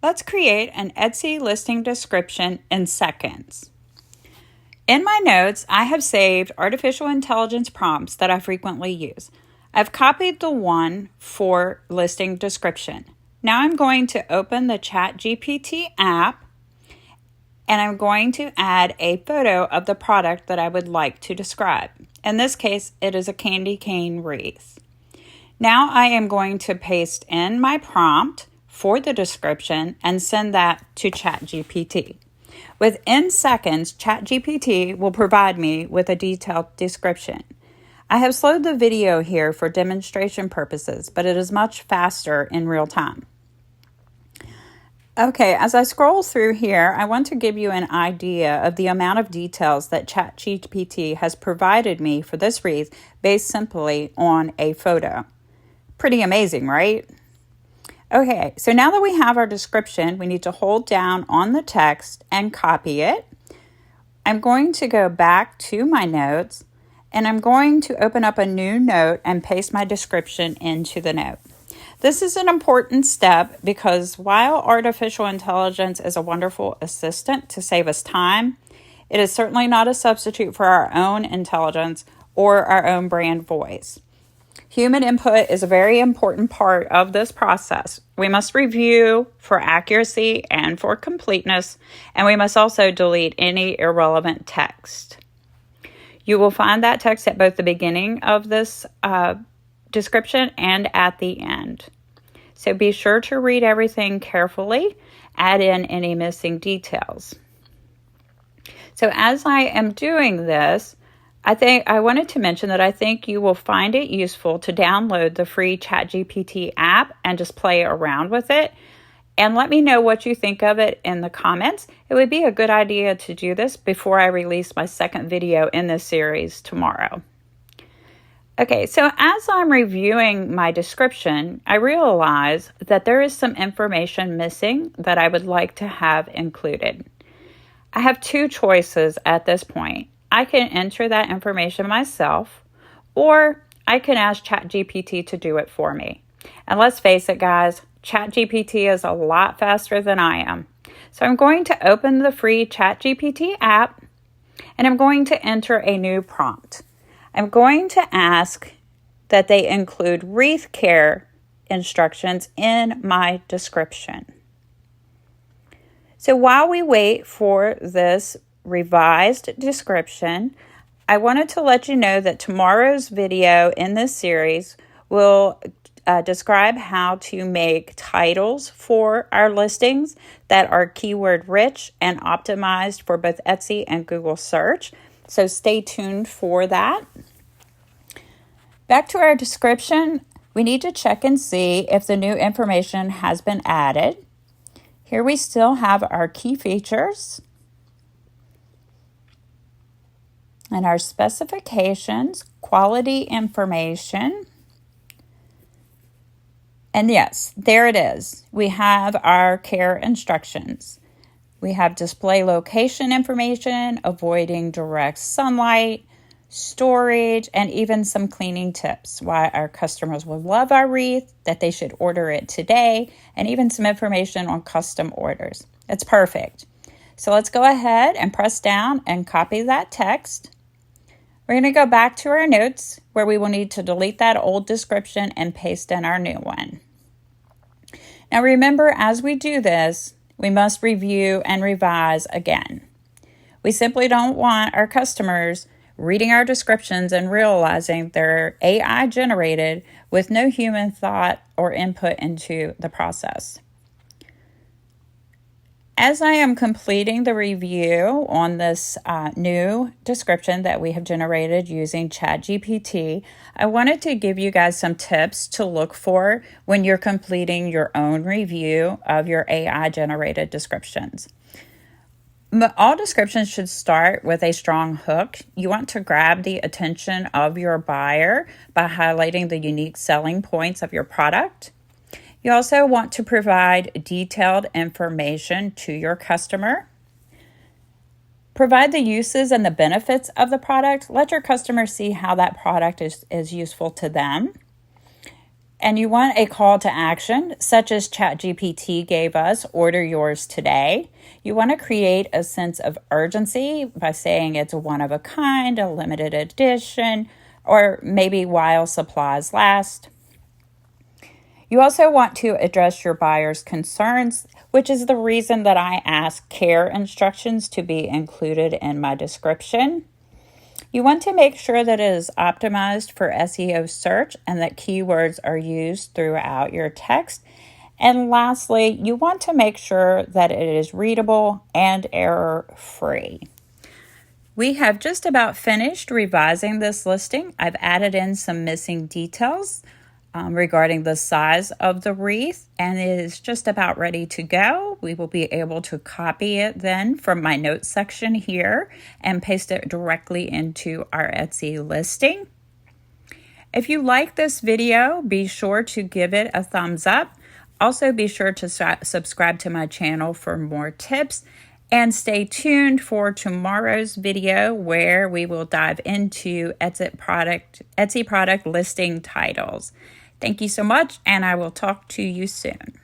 Let's create an Etsy listing description in seconds. In my notes, I have saved artificial intelligence prompts that I frequently use. I've copied the one for listing description. Now I'm going to open the ChatGPT app and I'm going to add a photo of the product that I would like to describe. In this case, it is a candy cane wreath. Now I am going to paste in my prompt for the description and send that to ChatGPT. Within seconds, ChatGPT will provide me with a detailed description. I have slowed the video here for demonstration purposes, but it is much faster in real time. Okay, as I scroll through here, I want to give you an idea of the amount of details that ChatGPT has provided me for this wreath based simply on a photo. Pretty amazing, right? Okay, so now that we have our description, we need to hold down on the text and copy it. I'm going to go back to my notes and I'm going to open up a new note and paste my description into the note. This is an important step because while artificial intelligence is a wonderful assistant to save us time, it is certainly not a substitute for our own intelligence or our own brand voice. Human input is a very important part of this process. We must review for accuracy and for completeness, and we must also delete any irrelevant text. You will find that text at both the beginning of this description and at the end. So be sure to read everything carefully, add in any missing details. So as I am doing this, I wanted to mention that I think you will find it useful to download the free ChatGPT app and just play around with it. And let me know what you think of it in the comments. It would be a good idea to do this before I release my second video in this series tomorrow. Okay, so as I'm reviewing my description, I realize that there is some information missing that I would like to have included. I have two choices at this point. I can enter that information myself, or I can ask ChatGPT to do it for me. And let's face it, guys, ChatGPT is a lot faster than I am. So I'm going to open the free ChatGPT app, and I'm going to enter a new prompt. I'm going to ask that they include wreath care instructions in my description. So while we wait for this revised description, I wanted to let you know that tomorrow's video in this series will describe how to make titles for our listings that are keyword rich and optimized for both Etsy and Google search. So stay tuned for that. Back to our description, we need to check and see if the new information has been added. Here we still have our key features and our specifications, quality information. And yes, there it is. We have our care instructions. We have display location information, avoiding direct sunlight, storage, and even some cleaning tips, why our customers will love our wreath, that they should order it today, and even some information on custom orders. It's perfect. So let's go ahead and press down and copy that text. We're going to go back to our notes where we will need to delete that old description and paste in our new one. Now remember, as we do this, we must review and revise again. We simply don't want our customers reading our descriptions and realizing they're AI generated with no human thought or input into the process. As I am completing the review on this new description that we have generated using ChatGPT, I wanted to give you guys some tips to look for when you're completing your own review of your AI-generated descriptions. All descriptions should start with a strong hook. You want to grab the attention of your buyer by highlighting the unique selling points of your product. You also want to provide detailed information to your customer. Provide the uses and the benefits of the product. Let your customer see how that product is useful to them. And you want a call to action, such as ChatGPT gave us, order yours today. You want to create a sense of urgency by saying it's one of a kind, a limited edition, or maybe while supplies last. You also want to address your buyer's concerns, which is the reason that I ask care instructions to be included in my description. You want to make sure that it is optimized for SEO search and that keywords are used throughout your text. And lastly, you want to make sure that it is readable and error-free. We have just about finished revising this listing. I've added in some missing details regarding the size of the wreath, and it is just about ready to go. We will be able to copy it then from my notes section here and paste it directly into our Etsy listing. If you like this video, be sure to give it a thumbs up. Also, be sure to subscribe to my channel for more tips. And stay tuned for tomorrow's video where we will dive into Etsy product listing titles. Thank you so much, and I will talk to you soon.